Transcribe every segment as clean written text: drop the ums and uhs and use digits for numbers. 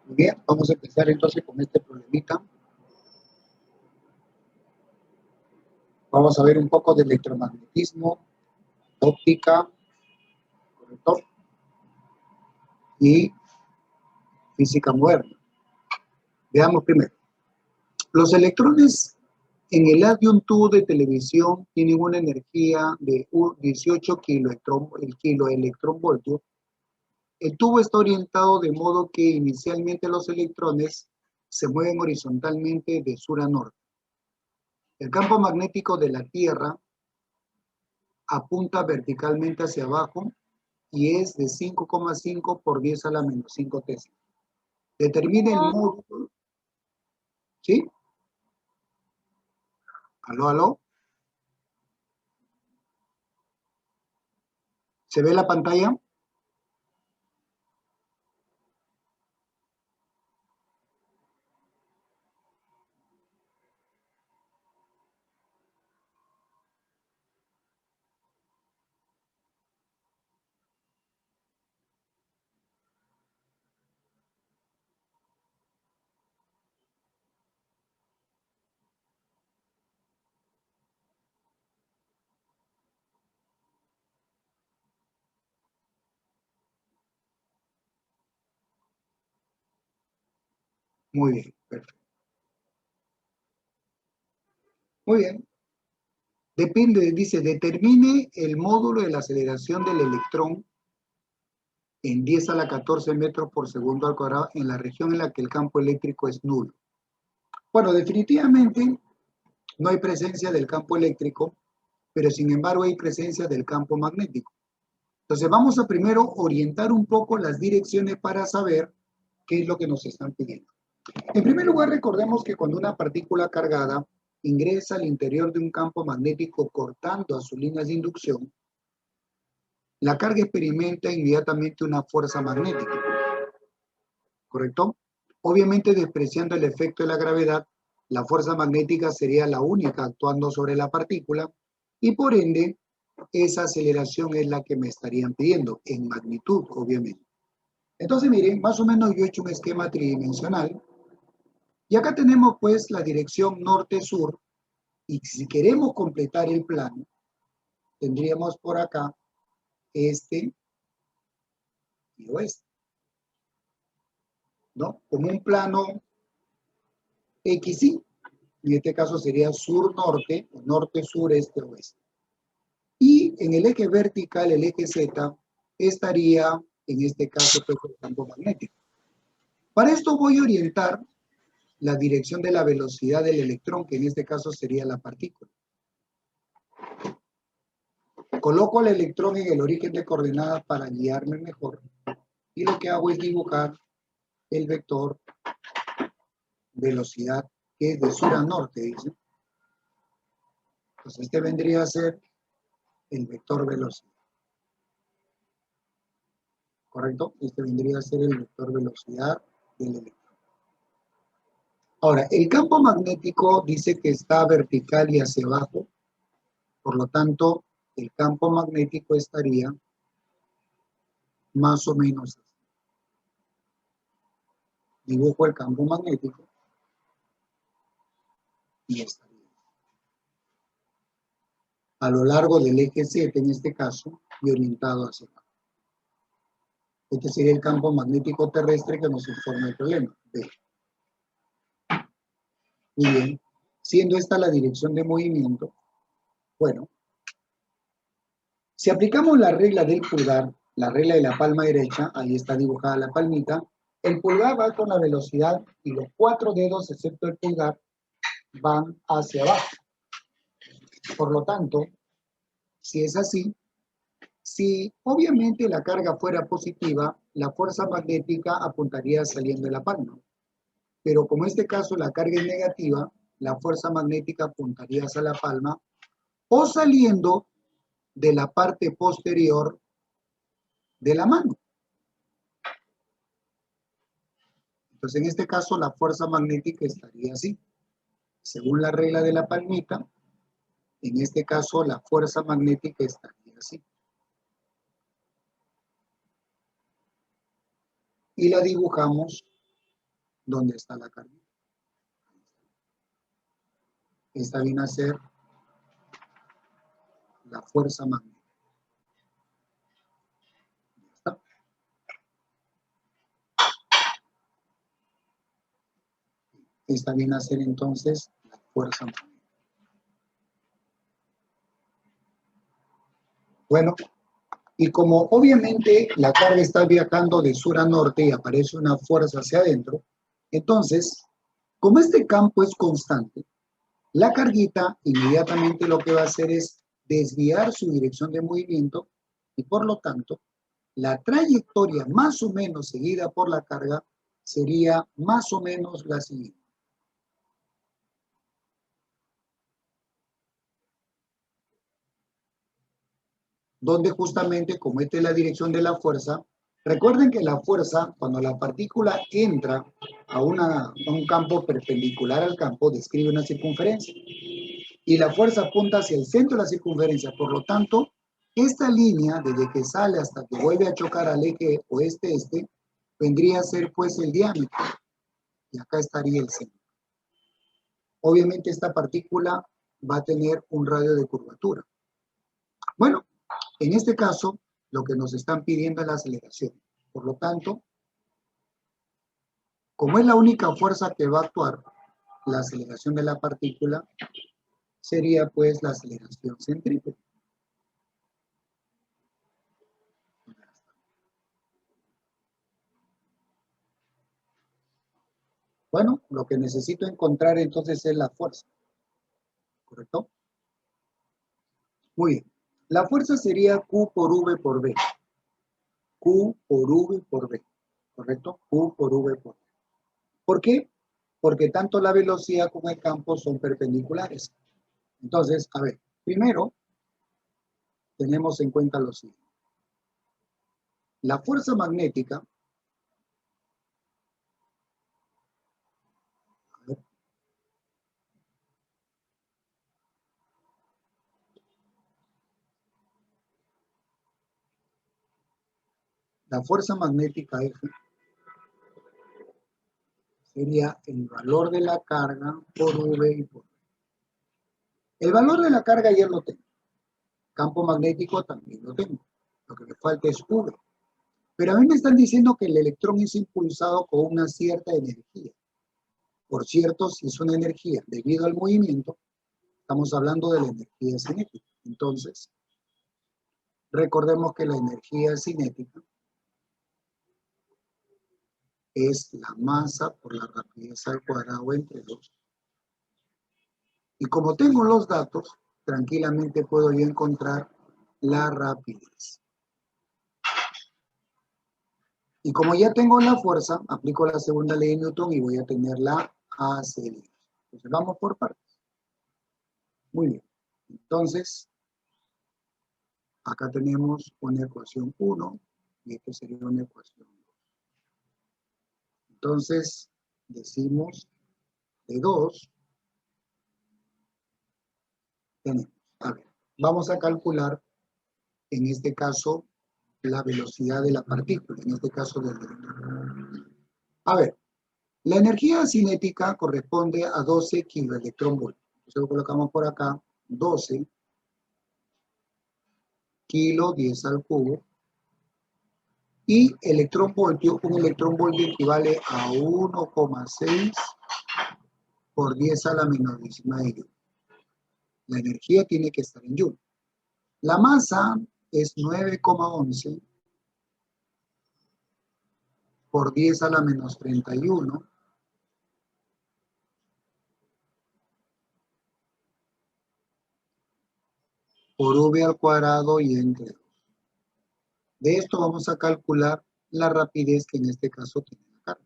Muy bien, vamos a empezar entonces con este problemita. Vamos a ver un poco de electromagnetismo, óptica, ¿correcto? Y física moderna. Veamos primero. Los electrones en el haz de un tubo de televisión tienen una energía de 18 kiloelectronvoltios. El tubo está orientado de modo que inicialmente los electrones se mueven horizontalmente de sur a norte. El campo magnético de la Tierra apunta verticalmente hacia abajo y es de 5,5 por 10 a la menos 5 Tesla. Determine el módulo. ¿Sí? ¿Aló, aló? ¿Se ve la pantalla? Muy bien, perfecto. Muy bien. Depende, dice, determine el módulo de la aceleración del electrón en 10 a la 14 metros por segundo al cuadrado en la región en la que el campo eléctrico es nulo. Bueno, definitivamente no hay presencia del campo eléctrico, pero sin embargo hay presencia del campo magnético. Entonces vamos a primero orientar un poco las direcciones para saber qué es lo que nos están pidiendo. En primer lugar, recordemos que cuando una partícula cargada ingresa al interior de un campo magnético cortando a sus líneas de inducción, la carga experimenta inmediatamente una fuerza magnética, ¿correcto? Obviamente, despreciando el efecto de la gravedad, la fuerza magnética sería la única actuando sobre la partícula y por ende, esa aceleración es la que me estarían pidiendo, en magnitud, obviamente. Entonces, miren, más o menos yo he hecho un esquema tridimensional y acá tenemos pues la dirección norte-sur y si queremos completar el plano, tendríamos por acá este y oeste, ¿no? Como un plano XY, en este caso sería sur-norte, norte-sur, este-oeste. Y en el eje vertical, el eje Z, estaría en este caso pues, el campo magnético. Para esto voy a orientar la dirección de la velocidad del electrón, que en este caso sería la partícula. Coloco el electrón en el origen de coordenadas para guiarme mejor. Y lo que hago es dibujar el vector velocidad, que es de sur a norte, dice. Entonces este vendría a ser el vector velocidad. ¿Correcto? Este vendría a ser el vector velocidad del electrón. Ahora, el campo magnético dice que está vertical y hacia abajo. Por lo tanto, el campo magnético estaría más o menos así. Dibujo el campo magnético y estaría a lo largo del eje Z, en este caso, y orientado hacia abajo. Este sería el campo magnético terrestre que nos informa el problema. B. Muy bien. Siendo esta la dirección de movimiento, bueno, si aplicamos la regla del pulgar, la regla de la palma derecha, ahí está dibujada la palmita, el pulgar va con la velocidad y los 4 dedos, excepto el pulgar, van hacia abajo. Por lo tanto, si es así, si obviamente la carga fuera positiva, la fuerza magnética apuntaría saliendo de la palma. Pero como en este caso la carga es negativa, la fuerza magnética apuntaría hacia la palma o saliendo de la parte posterior de la mano. Entonces en este caso la fuerza magnética estaría así. Según la regla de la palmita, en este caso la fuerza magnética estaría así. Y la dibujamos ¿Dónde está la carga? Esta viene a ser la fuerza magnética. ¿Está? Esta viene a ser entonces la fuerza magnética. Bueno, y como obviamente la carga está viajando de sur a norte y aparece una fuerza hacia adentro, entonces, como este campo es constante, la carguita inmediatamente lo que va a hacer es desviar su dirección de movimiento y por lo tanto, la trayectoria más o menos seguida por la carga sería más o menos la siguiente. Donde justamente, como esta es la dirección de la fuerza, recuerden que la fuerza, cuando la partícula entra a un campo perpendicular al campo, describe una circunferencia. Y la fuerza apunta hacia el centro de la circunferencia. Por lo tanto, esta línea, desde que sale hasta que vuelve a chocar al eje oeste-este, vendría a ser pues el diámetro. Y acá estaría el centro. Obviamente esta partícula va a tener un radio de curvatura. Bueno, en este caso, lo que nos están pidiendo es la aceleración. Por lo tanto, como es la única fuerza que va a actuar, la aceleración de la partícula sería pues la aceleración centrípeta. Bueno, lo que necesito encontrar entonces es la fuerza, ¿correcto? Muy bien. La fuerza sería Q por V por B. Q por V por B, ¿correcto? Q por V por B. ¿Por qué? Porque tanto la velocidad como el campo son perpendiculares. Entonces, a ver, primero tenemos en cuenta lo siguiente. La fuerza magnética, la fuerza magnética F sería el valor de la carga por V y por V. El valor de la carga ya lo tengo. Campo magnético también lo tengo. Lo que me falta es V. Pero a mí me están diciendo que el electrón es impulsado con una cierta energía. Por cierto, si es una energía debido al movimiento, estamos hablando de la energía cinética. Entonces, recordemos que la energía cinética es la masa por la rapidez al cuadrado entre 2. Y como tengo los datos, tranquilamente puedo yo encontrar la rapidez. Y como ya tengo la fuerza, aplico la segunda ley de Newton y voy a tener la aceleración. Entonces vamos por partes. Muy bien. Entonces, acá tenemos una ecuación 1 y esto sería una ecuación 2. Entonces, decimos de 2 tenemos. A ver, vamos a calcular en este caso la velocidad de la partícula, en este caso del electrón. A ver, la energía cinética corresponde a 12 kiloelectronvoltios. Entonces lo colocamos por acá, 12 kilo 10 al cubo. Y electronvoltio, un electronvoltio equivale a 1,6 por 10 a la menos 19 de joule. La energía tiene que estar en joule. La masa es 9,11 por 10 a la menos 31 por V al cuadrado y entre 2. De esto vamos a calcular la rapidez que en este caso tiene la carga.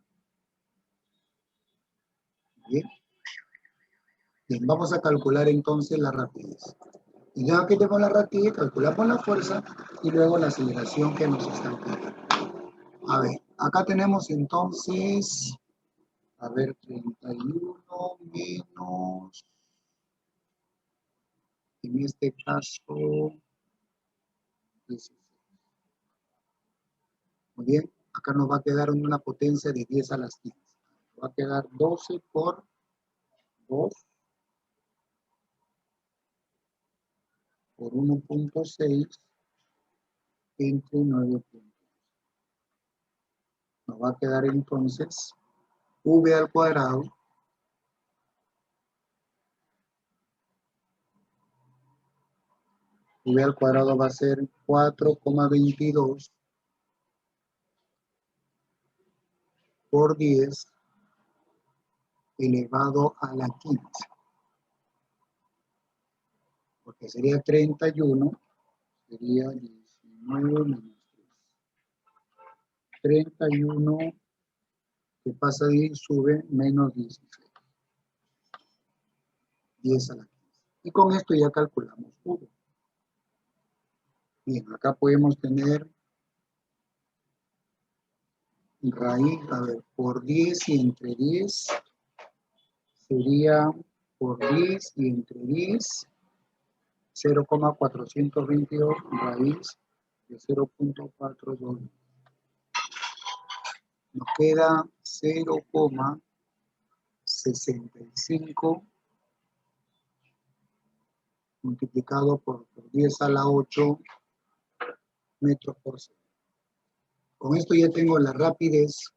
Bien. Bien, vamos a calcular entonces la rapidez. Y ya que tenemos la rapidez, calculamos la fuerza y luego la aceleración que nos está pidiendo. A ver, acá tenemos entonces, a ver, 31 menos, en este caso, 16. Muy bien, acá nos va a quedar una potencia de 10 a las 15. va a quedar 12 por 2 por 1.6 entre 9.2. Nos va a quedar entonces v al cuadrado va a ser 4,22 por 10 elevado a la 15. Porque sería 31, sería 19 menos 3. 31 que pasa de 10 sube menos 16. 10 a la 15. Y con esto ya calculamos V. Bien, acá podemos tener raíz, a ver, por 10 y entre 10 sería por 10 y entre 10, 0,422 raíz de 0.42. Nos queda 0,65 multiplicado por 10 a la 8 metros por segundo. Con esto ya tengo la rapidez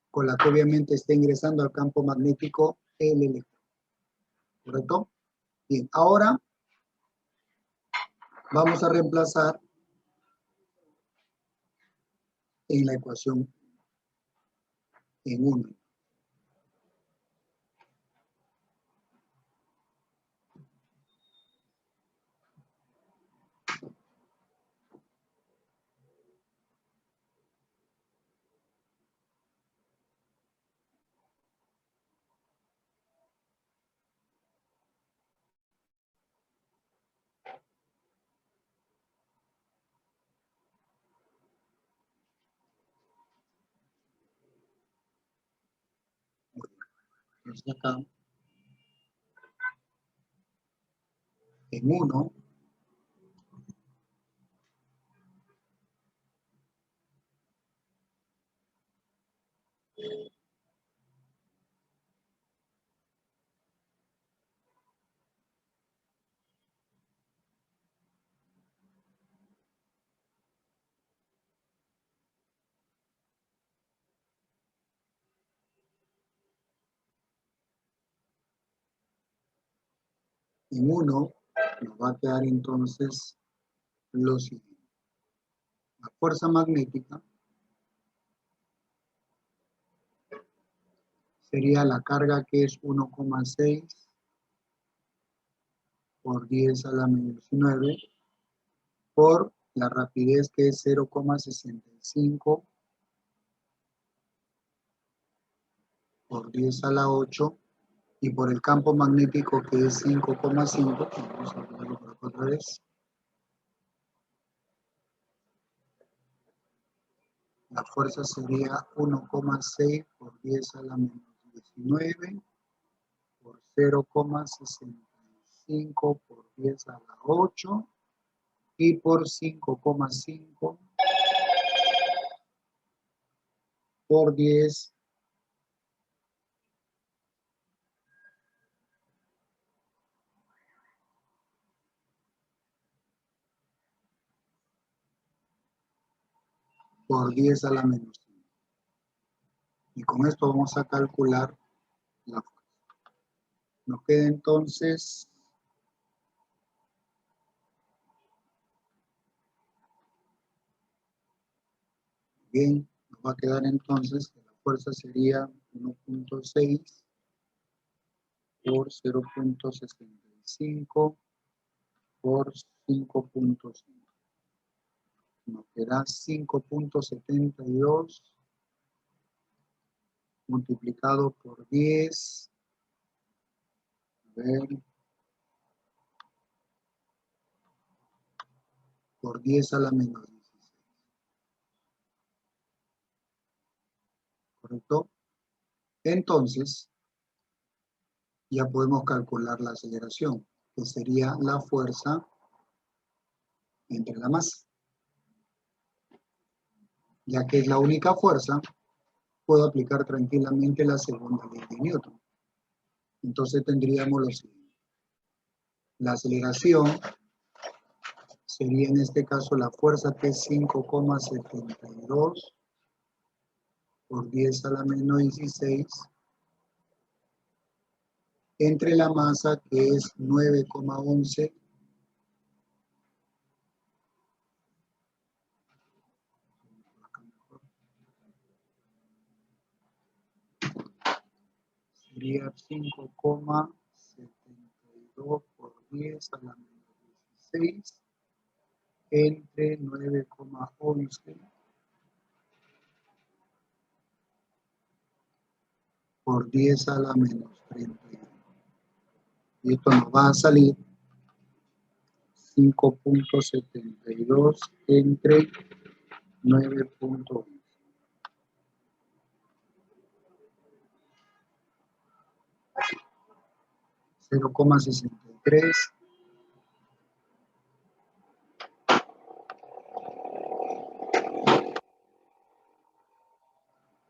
con la que obviamente está ingresando al campo magnético el electrón. ¿Correcto? Bien, ahora vamos a reemplazar en la ecuación en 1. Entonces acá en 1 nos va a quedar entonces lo siguiente. La fuerza magnética sería la carga que es 1,6 por 10 a la menos 9 por la rapidez que es 0,65 por 10 a la 8 y por el campo magnético que es 5,5. Vamos a ponerlo por acá otra vez. La fuerza sería 1,6 por 10 a la menos 19 por 0,65 por 10 a la 8 y por 5,5 por 10 por 10 a la menos 5. Y con esto vamos a calcular la fuerza. Nos queda entonces bien, nos va a quedar entonces que la fuerza sería 1,6 por 0,65 por 5,5. Nos queda 5,72 multiplicado por 10. A ver, por 10 a la menos 16. ¿Correcto? Entonces, ya podemos calcular la aceleración, que sería la fuerza entre la masa. Ya que es la única fuerza puedo aplicar tranquilamente la segunda ley de Newton. Entonces tendríamos lo siguiente. La aceleración sería en este caso la fuerza que es 5,72 por 10 a la menos 16 entre la masa que es 9,11 sería 5,72 por 10 a la menos 16 entre 9,11 por 10 a la menos 31. Y esto nos va a salir 5,72 entre 9,11. 0,63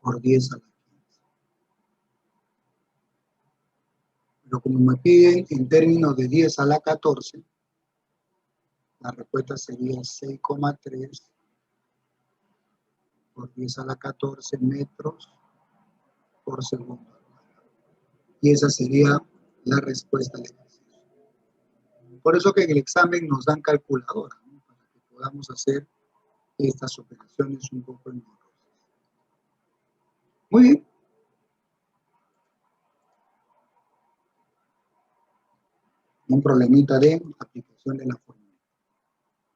por 10 a la 15. Pero como me piden en términos de 10 a la 14, la respuesta sería 6,3 por 10 a la 14 metros por segundo. Y esa sería la respuesta al ejercicio. Por eso que en el examen nos dan calculadora, ¿no? Para que podamos hacer estas operaciones un poco engorrosas. Muy bien. Un problemita de aplicación de la fórmula.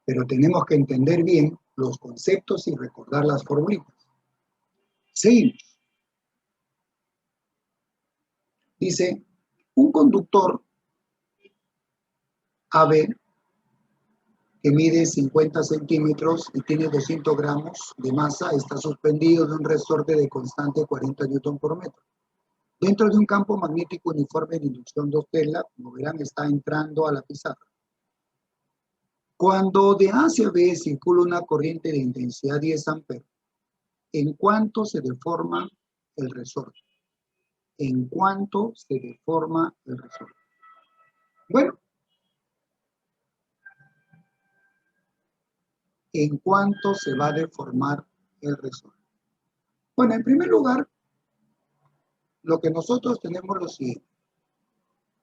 Pero tenemos que entender bien los conceptos y recordar las formulitas. Seguimos. Dice, un conductor AB que mide 50 centímetros y tiene 200 gramos de masa está suspendido de un resorte de constante 40 newton por metro. Dentro de un campo magnético uniforme de inducción 2 Tesla, como verán, está entrando a la pizarra. Cuando de A hacia B circula una corriente de intensidad 10 amperes, ¿en cuánto se deforma el resorte? ¿En cuánto se deforma el resorte? Bueno, ¿en cuánto se va a deformar el resorte? Bueno, en primer lugar, lo que nosotros tenemos es lo siguiente.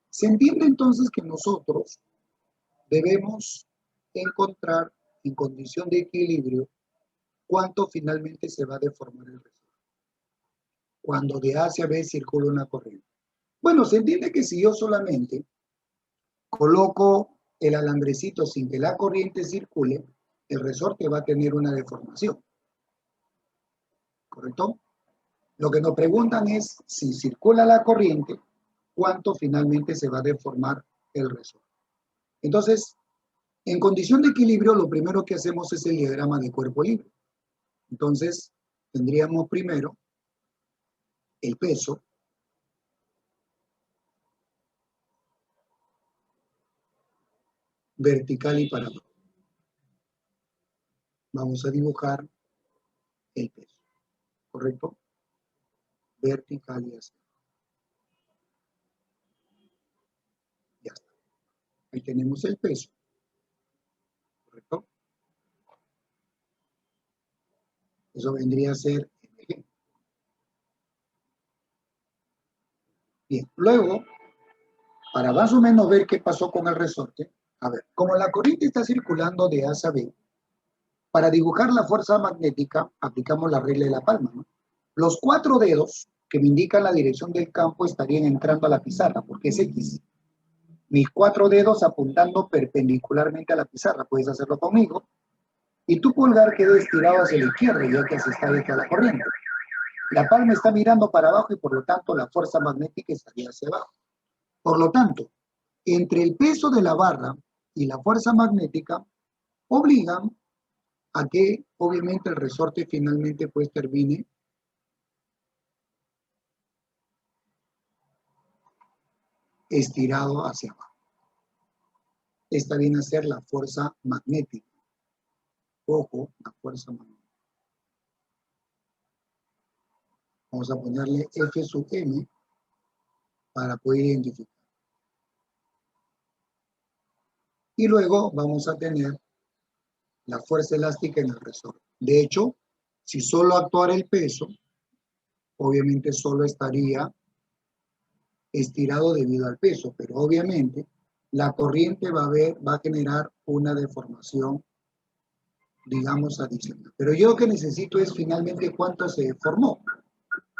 Se entiende entonces que nosotros debemos encontrar en condición de equilibrio cuánto finalmente se va a deformar el resorte cuando de A hacia B circula una corriente. Bueno, se entiende que si yo solamente coloco el alambrecito sin que la corriente circule, el resorte va a tener una deformación. ¿Correcto? Lo que nos preguntan es, si circula la corriente, ¿cuánto finalmente se va a deformar el resorte? Entonces, en condición de equilibrio, lo primero que hacemos es el diagrama de cuerpo libre. Entonces, tendríamos primero el peso, vertical y para abajo. Vamos a dibujar el peso, ¿correcto? Vertical y hacia abajo. Ya está. Ahí tenemos el peso, ¿correcto? Eso vendría a ser MG. Bien, luego, para más o menos ver qué pasó con el resorte, a ver, como la corriente está circulando de A a B, para dibujar la fuerza magnética, aplicamos la regla de la palma, ¿no? Los 4 dedos que me indican la dirección del campo estarían entrando a la pizarra, porque es X. Mis 4 dedos apuntando perpendicularmente a la pizarra, puedes hacerlo conmigo. Y tu pulgar quedó estirado hacia la izquierda, ya que se está detrás de la corriente. La palma está mirando para abajo y por lo tanto la fuerza magnética estaría hacia abajo. Por lo tanto, entre el peso de la barra y la fuerza magnética obligan a que obviamente el resorte finalmente pues termine estirado hacia abajo. Esta viene a ser la fuerza magnética. Ojo, la fuerza magnética. Vamos a ponerle F sub M para poder identificar. Y luego vamos a tener la fuerza elástica en el resorte. De hecho, si solo actuara el peso, obviamente solo estaría estirado debido al peso, pero obviamente la corriente va a generar una deformación, digamos, adicional. Pero yo lo que necesito es finalmente cuánto se deformó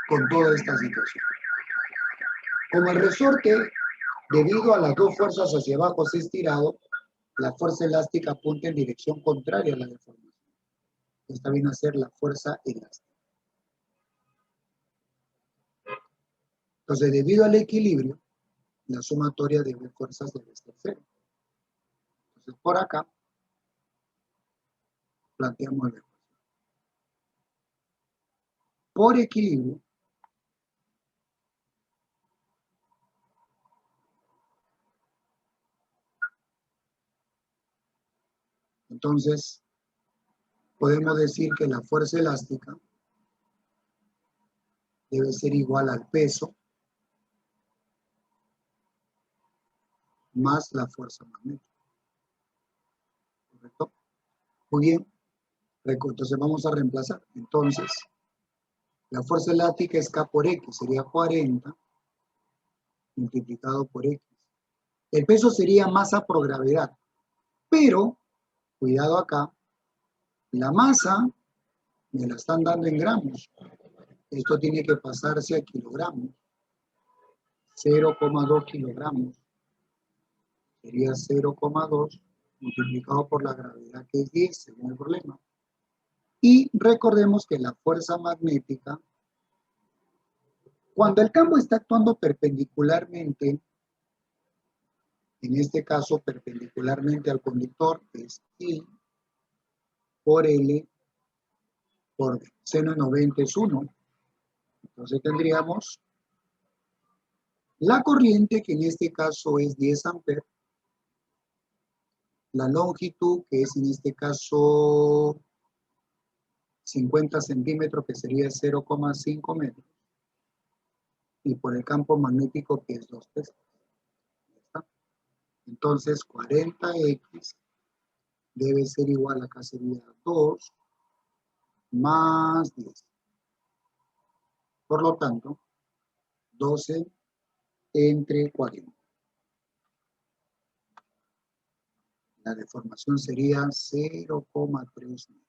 con toda esta situación. Como el resorte, debido a las dos fuerzas hacia abajo, se ha estirado, la fuerza elástica apunta en dirección contraria a la deformación. Esta viene a ser la fuerza elástica. Entonces, debido al equilibrio, la sumatoria de fuerzas debe ser cero. Entonces, por acá, planteamos la ecuación. Por equilibrio, entonces, podemos decir que la fuerza elástica debe ser igual al peso más la fuerza magnética. ¿Correcto? Muy bien. Entonces vamos a reemplazar. Entonces, la fuerza elástica es K por X, sería 40 multiplicado por X. El peso sería masa por gravedad, pero, cuidado acá, la masa me la están dando en gramos. Esto tiene que pasarse a kilogramos. 0,2 kilogramos. Sería 0,2 multiplicado por la gravedad, que es 10, según el problema. Y recordemos que la fuerza magnética, cuando el campo está actuando perpendicularmente, en este caso perpendicularmente al conductor, es I por L por seno de 90 es 1. Entonces tendríamos la corriente, que en este caso es 10 amperes, la longitud, que es en este caso 50 centímetros, que sería 0,5 metros, y por el campo magnético, que es 2 teslas. Entonces 40x debe ser igual, acá sería 2 más 10. Por lo tanto, 12 entre 40. La deformación sería 0,3 metros.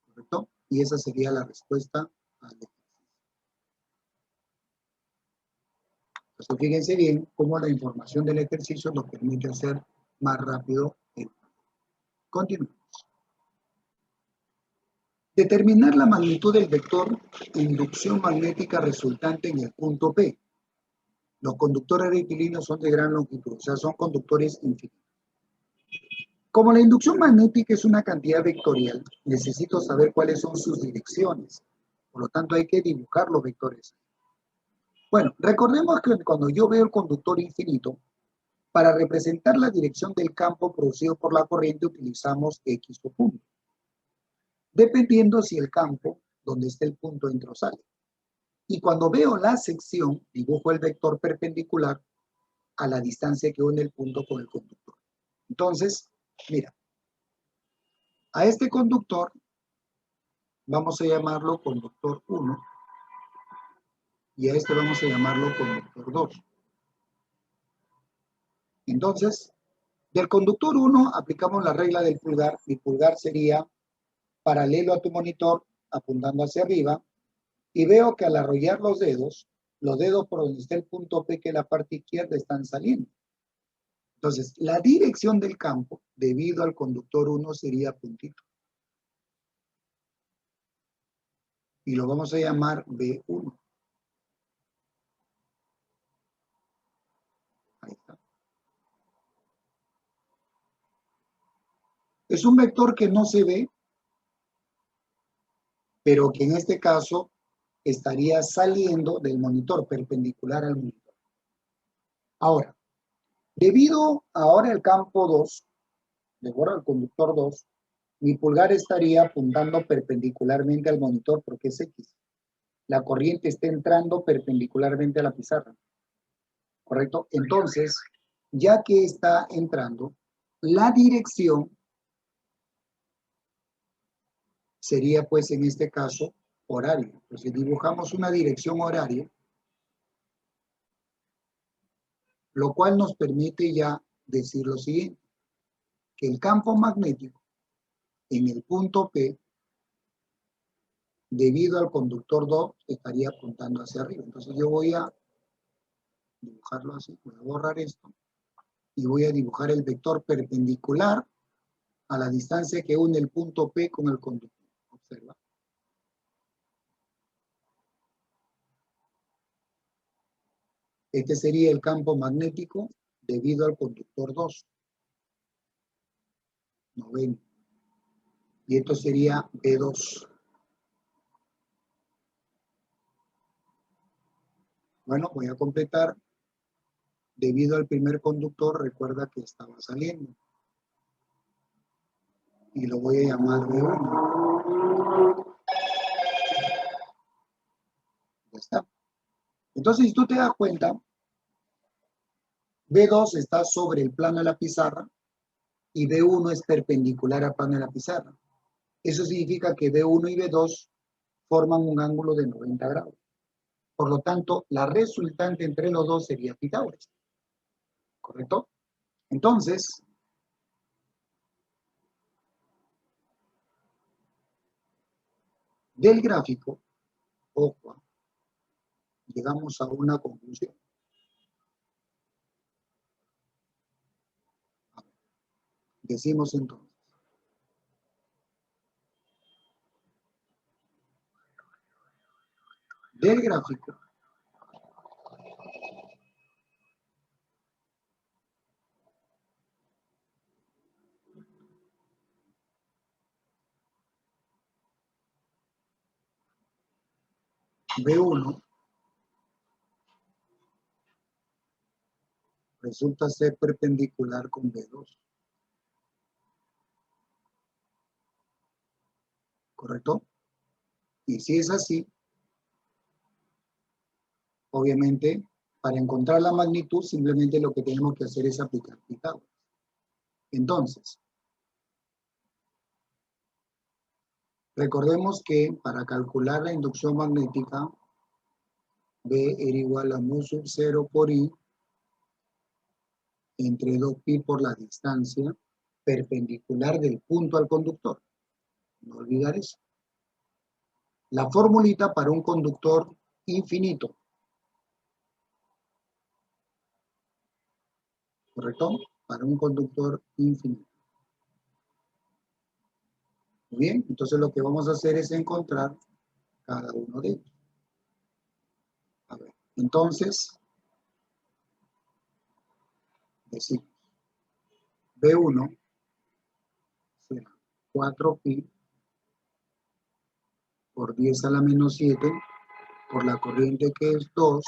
¿Correcto? Y esa sería la respuesta al ejercicio. Entonces, fíjense bien cómo la información del ejercicio nos permite hacer más rápido el problema. Continuemos. Determinar la magnitud del vector de inducción magnética resultante en el punto P. Los conductores rectilíneos son de gran longitud, o sea, son conductores infinitos. Como la inducción magnética es una cantidad vectorial, necesito saber cuáles son sus direcciones. Por lo tanto, hay que dibujar los vectores. Bueno, recordemos que cuando yo veo el conductor infinito, para representar la dirección del campo producido por la corriente utilizamos X o punto, dependiendo si el campo, donde está el punto, entra o sale. Y cuando veo la sección, dibujo el vector perpendicular a la distancia que une el punto con el conductor. Entonces, mira, a este conductor vamos a llamarlo conductor 1 y a este vamos a llamarlo conductor 2. Entonces, del conductor 1 aplicamos la regla del pulgar. Mi pulgar sería paralelo a tu monitor, apuntando hacia arriba, y veo que al arrollar los dedos por donde está el punto P, que es la parte izquierda, están saliendo. Entonces, la dirección del campo, debido al conductor 1, sería puntito. Y lo vamos a llamar B1. Ahí está. Es un vector que no se ve, pero que en este caso estaría saliendo del monitor, perpendicular al monitor. Ahora, debido ahora al campo 2, de acuerdo al conductor 2, Mi pulgar estaría apuntando perpendicularmente al monitor porque es X. La corriente está entrando perpendicularmente a la pizarra, ¿correcto? Entonces, ya que está entrando, la dirección sería, pues, en este caso, horario. Entonces, dibujamos una dirección horaria, lo cual nos permite ya decir lo siguiente, que el campo magnético en el punto P, debido al conductor 2, estaría apuntando hacia arriba. Entonces, yo voy a dibujarlo así, voy a borrar esto, y voy a dibujar el vector perpendicular a la distancia que une el punto P con el conductor. Observa. Este sería el campo magnético debido al conductor 2. Noveno. Y esto sería B2. Bueno, voy a completar. Debido al primer conductor, recuerda que estaba saliendo. Y lo voy a llamar B1. Ya está. Entonces, si tú te das cuenta, B2 está sobre el plano de la pizarra y B1 es perpendicular al plano de la pizarra. Eso significa que B1 y B2 forman un ángulo de 90 grados. Por lo tanto, la resultante entre los dos sería Pitágoras. ¿Correcto? Entonces, del gráfico, ojo, llegamos a una conclusión. Decimos entonces, del gráfico, B1 resulta ser perpendicular con B2. ¿Correcto? Y si es así, obviamente, para encontrar la magnitud, simplemente lo que tenemos que hacer es aplicar Pitágoras. Entonces, recordemos que para calcular la inducción magnética, B era igual a mu sub 0 por I entre 2pi por la distancia perpendicular del punto al conductor. No olvidar eso. La formulita para un conductor infinito. ¿Correcto? Para un conductor infinito. Muy bien, entonces lo que vamos a hacer es encontrar cada uno de ellos. A ver, entonces, decimos, B1 será 4pi por 10 a la menos 7 por la corriente que es 2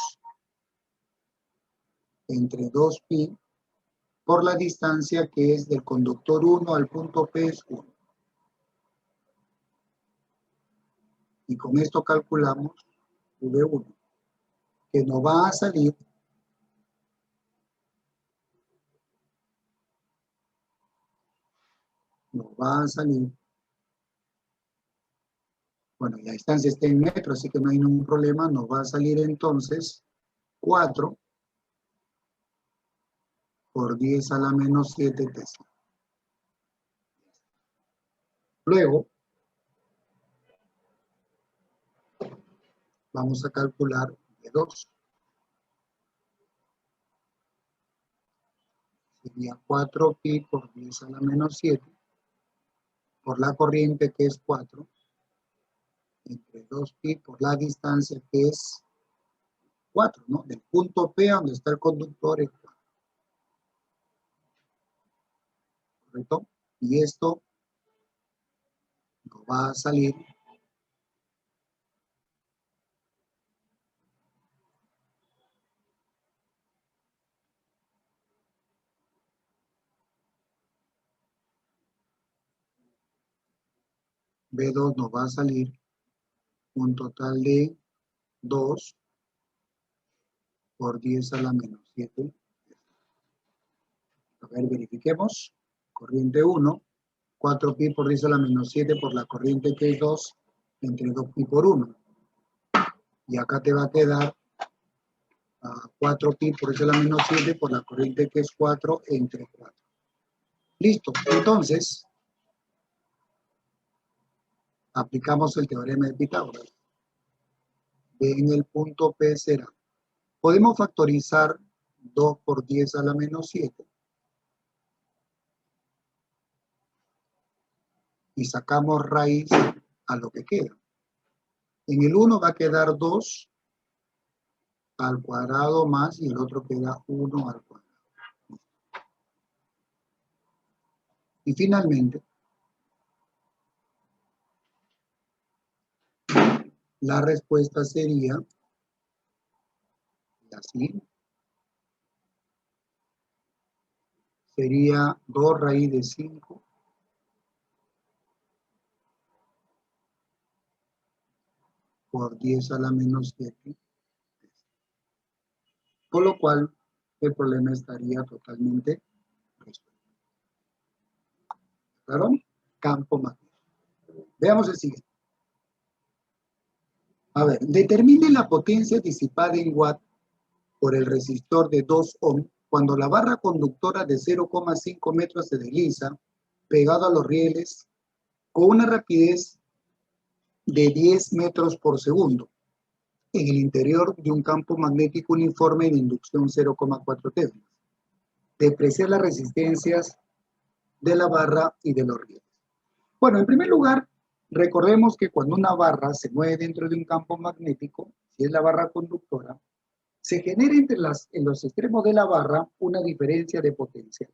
entre 2pi por la distancia que es del conductor 1 al punto P es 1. Y con esto calculamos V1, que nos va a salir bueno, la distancia está en metros, así que no hay ningún problema, nos va a salir entonces 4 por 10 a la menos 7 Tesla. Luego, vamos a calcular V2. Sería 4pi por 10 a la menos 7 por la corriente que es 4 entre 2pi por la distancia que es 4, ¿no? Del punto P a donde está el conductor es 4. ¿Correcto? Y esto nos va a salir B2 nos va a salir un total de 2 por 10 a la menos 7. A ver, verifiquemos. Corriente 1, 4pi por 10 a la menos 7 por la corriente que es 2, entre 2pi por 1. Y acá te va a quedar 4pi por 10 a la menos 7 por la corriente que es 4 entre 4. Listo. Entonces, aplicamos el teorema de Pitágoras. En el punto P será. Podemos factorizar 2 por 10 a la menos 7. Y sacamos raíz a lo que queda. En el 1 va a quedar 2 al cuadrado más y el otro queda 1 al cuadrado. Y finalmente, la respuesta sería así. Sería 2 raíz de 5 por 10 a la menos 7. Por lo cual, el problema estaría totalmente resuelto. ¿Claro? Campo magnético. Veamos el siguiente. A ver, determine la potencia disipada en watt por el resistor de 2 ohm cuando la barra conductora de 0,5 metros se desliza pegado a los rieles con una rapidez de 10 metros por segundo en el interior de un campo magnético uniforme de inducción 0,4 teslas. Depreciar las resistencias de la barra y de los rieles. Bueno, en primer lugar, recordemos que cuando una barra se mueve dentro de un campo magnético, si es la barra conductora, se genera en los extremos de la barra una diferencia de potencial.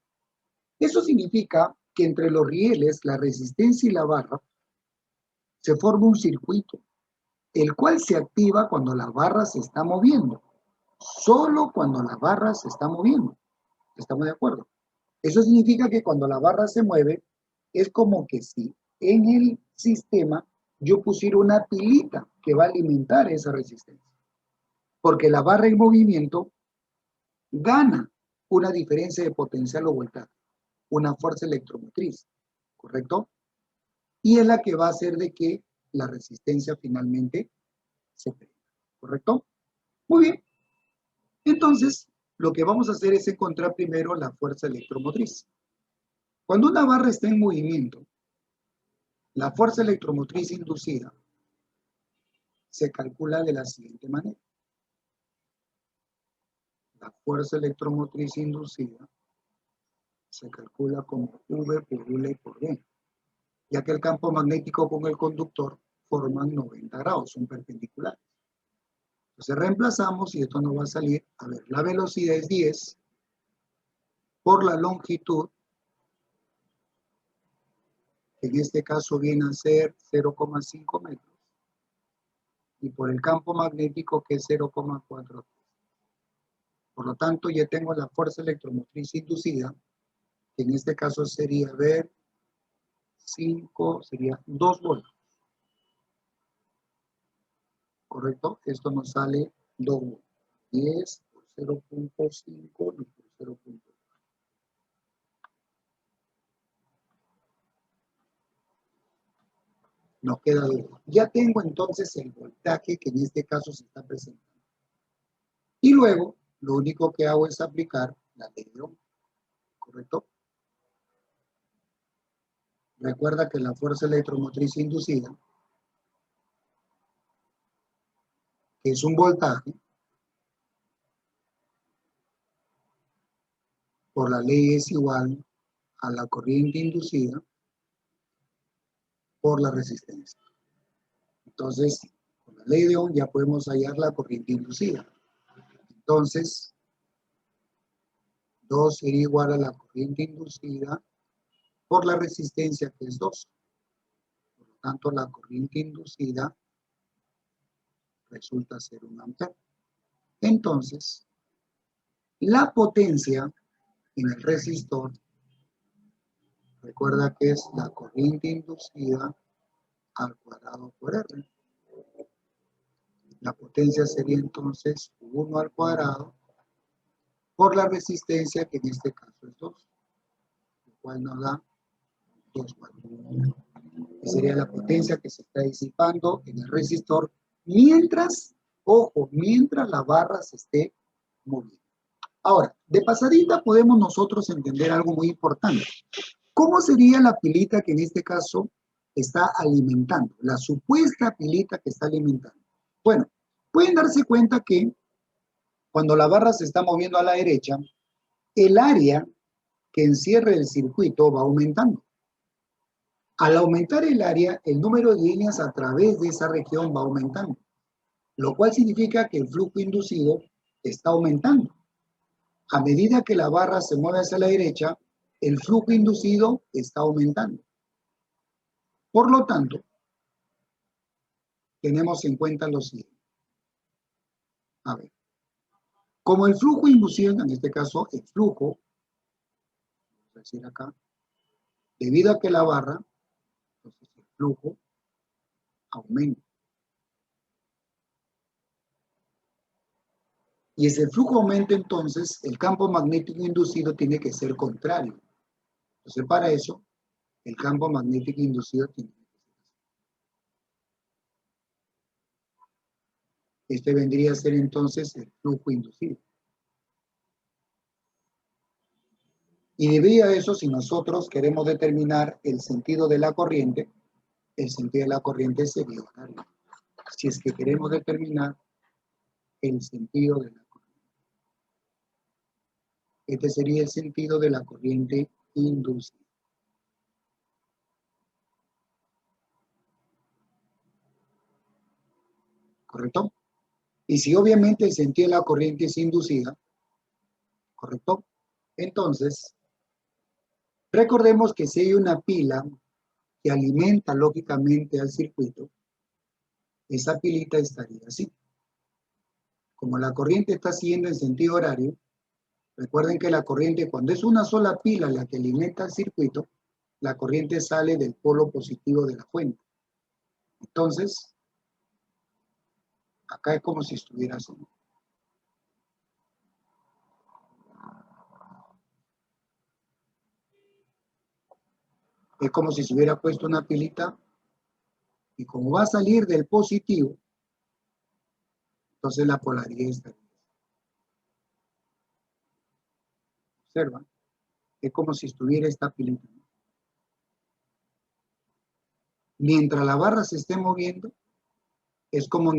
Eso significa que entre los rieles, la resistencia y la barra, se forma un circuito, el cual se activa cuando la barra se está moviendo. Solo cuando la barra se está moviendo. ¿Estamos de acuerdo? Eso significa que cuando la barra se mueve, es como que si en el sistema yo pusiera una pilita que va a alimentar esa resistencia. Porque la barra en movimiento gana una diferencia de potencial o voltaje, una fuerza electromotriz, ¿correcto? Y es la que va a hacer de que la resistencia finalmente se prenda, ¿correcto? Muy bien. Entonces, lo que vamos a hacer es encontrar primero la fuerza electromotriz. Cuando una barra está en movimiento, la fuerza electromotriz inducida se calcula de la siguiente manera. La fuerza electromotriz inducida se calcula como V por L por D, ya que el campo magnético con el conductor forman 90 grados, son perpendiculares. Entonces reemplazamos y esto nos va a salir, a ver, la velocidad es 10 por la longitud, que en este caso viene a ser 0,5 metros, y por el campo magnético que es 0,4. Por lo tanto, ya tengo la fuerza electromotriz inducida, que en este caso sería, a ver, 5, sería 2 voltios. ¿Correcto? Esto nos sale 2 voltios. 10 por 0,5 y por 0,4. Nos queda 2. Ya tengo entonces el voltaje que en este caso se está presentando. Y luego, lo único que hago es aplicar la ley de Ohm. ¿Correcto? Recuerda que la fuerza electromotriz inducida, que es un voltaje, por la ley es igual a la corriente inducida por la resistencia. Entonces, con la ley de Ohm ya podemos hallar la corriente inducida. Entonces, 2 sería igual a la corriente inducida por la resistencia que es 2. Por lo tanto, la corriente inducida resulta ser 1 ampere. Entonces, la potencia en el resistor, recuerda que es la corriente inducida al cuadrado por R. La potencia sería entonces 1 al cuadrado por la resistencia, que en este caso es 2, lo cual nos da 2 watts. Que sería la potencia que se está disipando en el resistor mientras, ojo, mientras la barra se esté moviendo. Ahora, de pasadita podemos nosotros entender algo muy importante. ¿Cómo sería la pilita que en este caso está alimentando? La supuesta pilita que está alimentando. Bueno, pueden darse cuenta que cuando la barra se está moviendo a la derecha, el área que encierra el circuito va aumentando. Al aumentar el área, el número de líneas a través de esa región va aumentando, lo cual significa que el flujo inducido está aumentando. A medida que la barra se mueve hacia la derecha, el flujo inducido está aumentando. Por lo tanto, tenemos en cuenta lo siguiente. A ver, como el flujo inducido, en este caso el flujo, vamos a decir acá, debido a que la barra, entonces el flujo aumenta. Y si el flujo aumenta, entonces el campo magnético inducido tiene que ser contrario. Entonces, para eso, el campo magnético inducido tiene que ser así. Este vendría a ser entonces el flujo inducido. Y debido a eso, si nosotros queremos determinar el sentido de la corriente, el sentido de la corriente sería horario. Si es que queremos determinar el sentido de la corriente. Este sería el sentido de la corriente inducida. ¿Correcto? Y si obviamente el sentido de la corriente es inducida, ¿correcto? Entonces, recordemos que si hay una pila que alimenta lógicamente al circuito, esa pilita estaría así. Como la corriente está siguiendo en sentido horario, recuerden que la corriente, cuando es una sola pila la que alimenta al circuito, la corriente sale del polo positivo de la fuente. Entonces, acá es como si estuviera así. Es como si se hubiera puesto una pilita y como va a salir del positivo, entonces la polaridad está ahí. Observa, es como si estuviera esta pilita. Mientras la barra se esté moviendo, es como